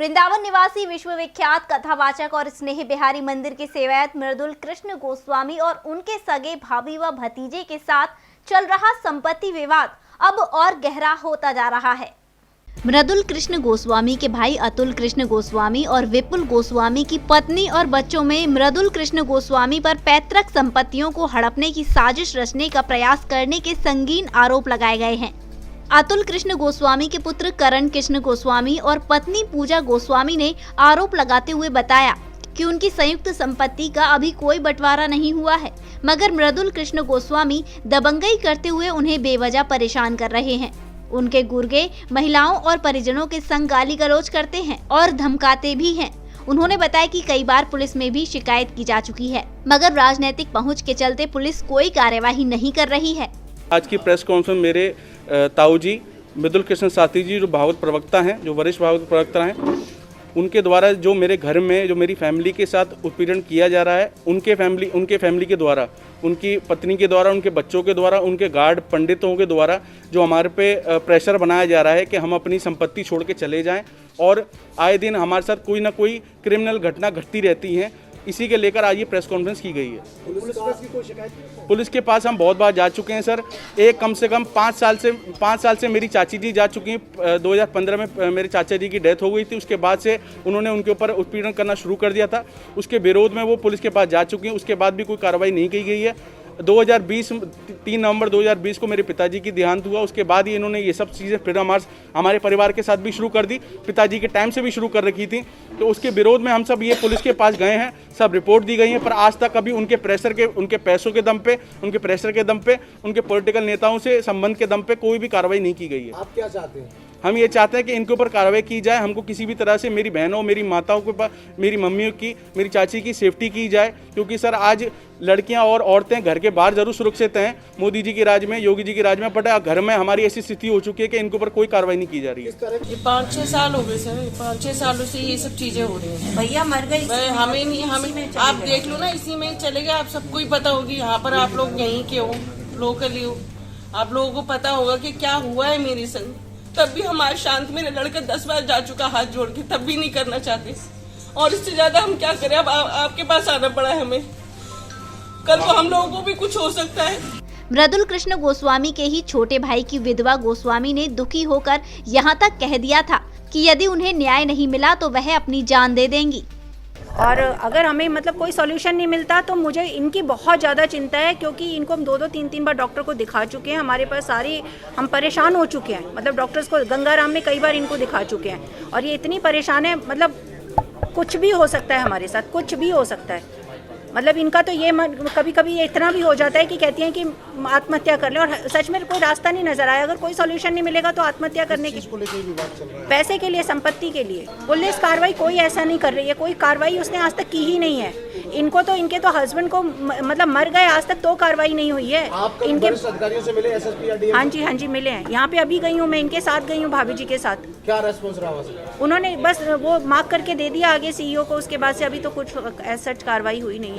वृंदावन निवासी विश्वविख्यात कथावाचक और स्नेह बिहारी मंदिर के सेवायत मृदुल कृष्ण गोस्वामी और उनके सगे भाभी व भतीजे के साथ चल रहा संपत्ति विवाद अब और गहरा होता जा रहा है। मृदुल कृष्ण गोस्वामी के भाई अतुल कृष्ण गोस्वामी और विपुल गोस्वामी की पत्नी और बच्चों में मृदुल कृष्ण गोस्वामी पर पैतृक संपत्तियों को हड़पने की साजिश रचने का प्रयास करने के संगीन आरोप लगाए गए हैं। अतुल कृष्ण गोस्वामी के पुत्र करण कृष्ण गोस्वामी और पत्नी पूजा गोस्वामी ने आरोप लगाते हुए बताया कि उनकी संयुक्त संपत्ति का अभी कोई बंटवारा नहीं हुआ है, मगर मृदुल कृष्ण गोस्वामी दबंगई करते हुए उन्हें बेवजह परेशान कर रहे हैं। उनके गुर्गे महिलाओं और परिजनों के संग गाली गलौज करते हैं और धमकाते भी हैं। उन्होंने बताया कि कई बार पुलिस में भी शिकायत की जा चुकी है, मगर राजनीतिक पहुंच के चलते पुलिस कोई कार्यवाही नहीं कर रही है। आज की प्रेस कॉन्फ्रेंस मेरे ताऊ जी मृदुल कृष्ण साथी जी जो भागवत प्रवक्ता हैं, जो वरिष्ठ भागवत प्रवक्ता हैं, उनके द्वारा जो मेरे घर में जो मेरी फैमिली के साथ उत्पीड़न किया जा रहा है, उनके फैमिली के द्वारा, उनकी पत्नी के द्वारा, उनके बच्चों के द्वारा, उनके गार्ड पंडितों के द्वारा जो हमारे पे प्रेशर बनाया जा रहा है कि हम अपनी संपत्ति छोड़ के चले जाएं, और आए दिन हमारे साथ कोई ना कोई क्रिमिनल घटना घटती रहती हैं। इसी के लेकर आज ये प्रेस कॉन्फ्रेंस की गई है। पुलिस के पास हम बहुत बार जा चुके हैं सर। कम से कम 5 साल से मेरी चाची जी जा चुकी हैं। 2015 में मेरे चाचा जी की डेथ हो गई थी। उसके बाद से उन्होंने उनके ऊपर उत्पीड़न करना शुरू कर दिया था। उसके विरोध में वो पुलिस के पास जा चुकी हैं। उसके बाद भी कोई कार्रवाई नहीं की गई है। 3 नवंबर 2020 को मेरे पिताजी की देहांत हुआ। उसके बाद ही इन्होंने ये सब चीज़ें फिर हमारे परिवार के साथ भी शुरू कर दी। पिताजी के टाइम से भी शुरू कर रखी थी। तो उसके विरोध में हम सब ये पुलिस के पास गए हैं, सब रिपोर्ट दी गई है, पर आज तक कभी उनके पैसों के दम पे, उनके प्रेशर के दम पे, उनके पॉलिटिकल नेताओं से संबंध के दम पे कोई भी कार्रवाई नहीं की गई है। आप क्या चाहते हैं? हम ये चाहते हैं कि इनके ऊपर कार्रवाई की जाए। हमको किसी भी तरह से मेरी बहनों, मेरी माताओं के पास, मेरी मम्मियों की, मेरी चाची की सेफ्टी की जाए, क्योंकि सर आज लड़कियां और औरतें घर के बाहर जरूर सुरक्षित हैं मोदी जी के राज में, योगी जी के राज में, बट घर में हमारी ऐसी स्थिति हो चुकी है कि इनके ऊपर कोई कार्रवाई नहीं की जा रही है। ये 5-6 साल हो गए सर, 5-6 सालों से ये सब चीजें हो रही हैं। भैया मर गई, हमें आप देख लो ना, इसी में चले गए। आप सबको ही पता होगी, यहाँ पर आप लोग यहीं के हो, लोकली हो, आप लोगों को पता होगा कि क्या हुआ है मेरे संग। तब भी हमारे शांत, मेरा लड़का 10 बार जा चुका हाथ जोड़ के, तब भी नहीं करना चाहते। और इससे ज्यादा हम क्या करें? अब आपके पास आना पड़ा है हमें। कल को हम लोगों को भी कुछ हो सकता है। मृदुल कृष्ण गोस्वामी के ही छोटे भाई की विधवा गोस्वामी ने दुखी होकर यहाँ तक कह दिया था कि यदि उन्हें न्याय नहीं मिला तो वह अपनी जान दे देंगी। और अगर हमें कोई सॉल्यूशन नहीं मिलता तो मुझे इनकी बहुत ज़्यादा चिंता है, क्योंकि इनको हम 2-2, 3-3 बार डॉक्टर को दिखा चुके हैं। हमारे पास सारी हम परेशान हो चुके हैं। डॉक्टर्स को गंगाराम में कई बार इनको दिखा चुके हैं, और ये इतनी परेशान है, कुछ भी हो सकता है हमारे साथ, कुछ भी हो सकता है। इनका तो ये कभी कभी इतना भी हो जाता है कि कहती हैं कि आत्महत्या कर लें, और सच में कोई रास्ता नहीं नजर आया। अगर कोई सॉल्यूशन नहीं मिलेगा तो आत्महत्या करने की, पैसे के लिए, संपत्ति के लिए। पुलिस कार्रवाई कोई ऐसा नहीं कर रही है, कोई कार्रवाई उसने आज तक की ही नहीं है। इनके तो हस्बैंड को मर गए, आज तक तो कार्रवाई नहीं हुई है। इनके अधिकारियों से मिले, SSP, हाँ जी मिले हैं। यहाँ पे अभी गई हूँ मैं, इनके साथ गई हूँ, भाभी जी के साथ। क्या रेस्पॉन्स रहा वहाँ? उन्होंने बस वो मार्क करके दे दिया आगे CEO को। उसके बाद से अभी तो कुछ ऐसा कार्रवाई हुई नहीं है।